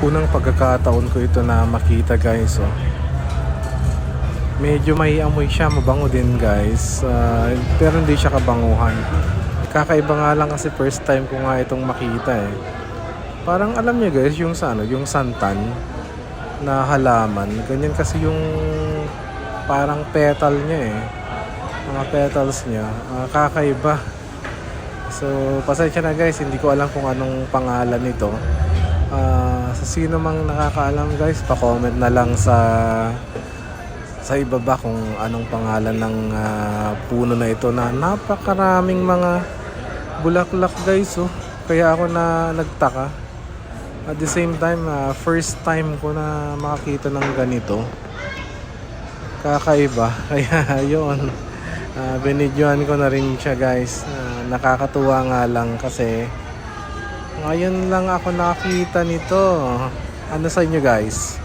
Unang pagkakataon ko ito na makita guys, oh. Medyo may amoy siya, mabango din guys, pero hindi siya kabanguhan. Kakaiba nga lang kasi first time ko nga itong makita eh. Parang alam niyo guys, yung sa ano, yung santan na halaman, ganyan kasi yung parang petal niya eh. Mga petals niya, kakaiba. So, pasensya na guys, hindi ko alam kung anong pangalan nito. Sa sino mang nakakaalam guys, pa-comment na lang sa ibaba kung anong pangalan ng puno na ito na napakaraming mga bulaklak guys, oh. Kaya ako na nagtaka. At the same time, first time ko na makakita ng ganito. Kakaiba. Kaya yun, binidyoan ko na rin siya guys. Nakakatuwa nga lang kasi ngayon lang ako nakakita nito. Ano sa inyo guys?